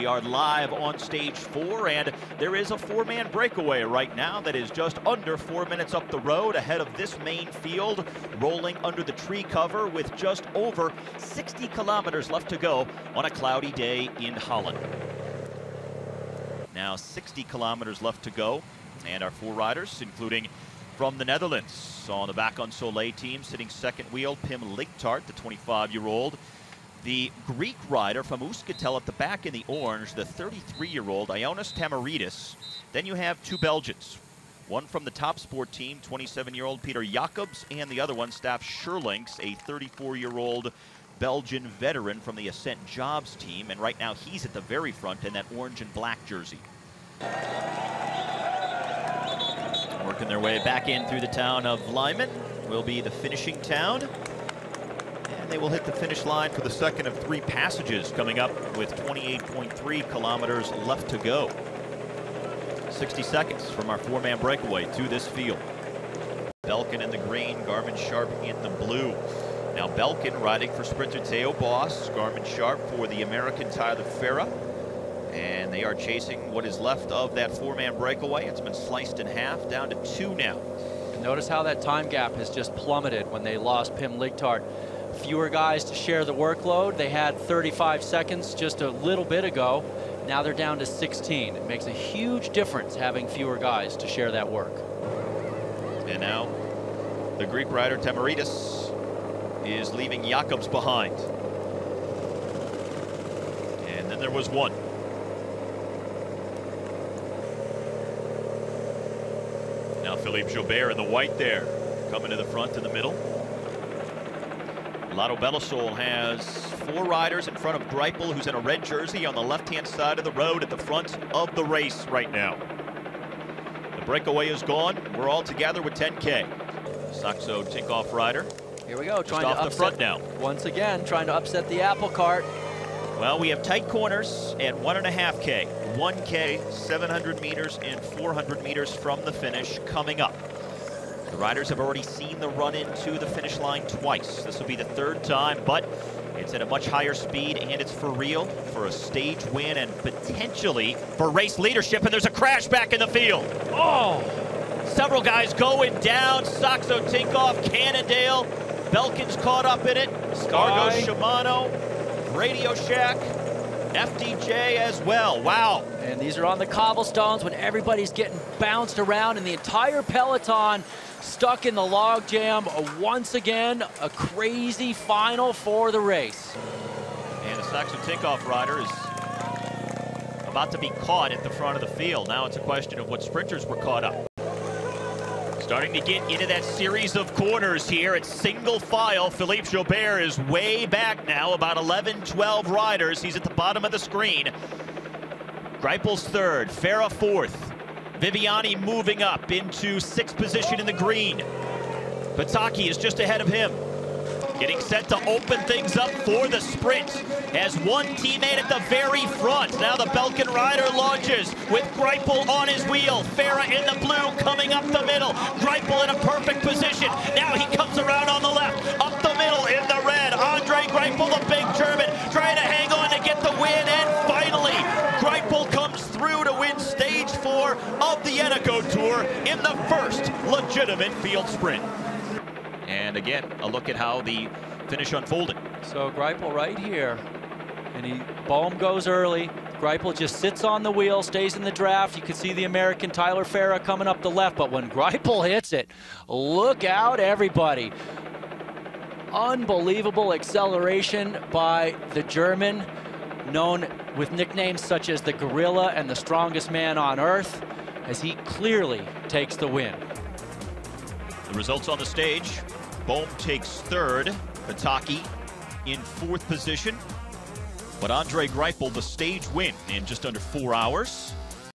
are live on stage 4, and there is a four-man breakaway right now that is just under 4 minutes up the road ahead of this main field, rolling under the tree cover with just over 60 kilometers left to go on a cloudy day in Holland. Now 60 kilometers left to go, and our four riders, including from the Netherlands, on the back on Soleil team, sitting second wheel, Pim Ligtart, the 25-year-old. The Greek rider from Euskaltel at the back in the orange, the 33-year-old Ioannis Tamaridis. Then you have two Belgians, one from the Top Sport team, 27-year-old Peter Jacobs, and the other one, Staff Scherlinks, a 34-year-old Belgian veteran from the Ascent Jobs team, and right now he's at the very front in that orange and black jersey. Working their way back in through the town of Lyman will be the finishing town. And they will hit the finish line for the second of three passages coming up with 28.3 kilometers left to go. 60 seconds from our four-man breakaway to this field. Belkin in the green, Garmin Sharp in the blue. Now Belkin riding for sprinter Theo Boss, Garmin Sharp for the American Tyler Farah. And they are chasing what is left of that four-man breakaway. It's been sliced in half, down to two now. And notice how that time gap has just plummeted when they lost Pim Ligtart. Fewer guys to share the workload. They had 35 seconds just a little bit ago. Now they're down to 16. It makes a huge difference having fewer guys to share that work. And now the Greek rider Tamaridis is leaving Jacobs behind. And then there was one. Now Philippe Joubert in the white there, coming to the front in the middle. Lotto Belisol has four riders in front of Greipel, who's in a red jersey on the left-hand side of the road at the front of the race right now. The breakaway is gone. We're all together with 10K. Saxo Tinkoff rider. Here we go, just trying off to upset, the front now. Once again, trying to upset the apple cart. Well, we have tight corners at 1.5K. 1K, 700 meters, and 400 meters from the finish coming up. The riders have already seen the run into the finish line twice. This will be the third time, but it's at a much higher speed, and it's for real, for a stage win, and potentially for race leadership, and there's a crash back in the field. Oh! Several guys going down. Saxo Tinkoff, Cannondale, Belkin's caught up in it. Argo Shimano, Radio Shack, FDJ as well. Wow. And these are on the cobblestones when everybody's getting bounced around, and the entire peloton stuck in the log jam. Once again, a crazy final for the race. And the Saxo Tinkoff rider is about to be caught at the front of the field. Now it's a question of what sprinters were caught up. Starting to get into that series of corners here. It's single file. Philippe Joubert is way back now, about 11, 12 riders. He's at the bottom of the screen. Greipel's third, Farah fourth. Viviani moving up into sixth position in the green. Pataki is just ahead of him. Getting set to open things up for the sprint as one teammate at the very front. Now the Belkin rider launches with Greipel on his wheel. Farah in the blue coming up the middle. Greipel in a perfect position. Now he comes around on the left. Up the middle in the red. Andre Greipel, the big German, trying to hang on to get the win. And finally, Greipel comes through to win stage 4 of the Eneco Tour in the first legitimate field sprint. And again, a look at how the finish unfolded. So Greipel right here, and Bohm goes early. Greipel just sits on the wheel, stays in the draft. You can see the American Tyler Farah coming up the left, but when Greipel hits it, look out, everybody. Unbelievable acceleration by the German, known with nicknames such as the Gorilla and the strongest man on earth, as he clearly takes the win. The results on the stage: Bohm takes third, Pataki in fourth position, but Andre Greipel the stage win in just under 4 hours.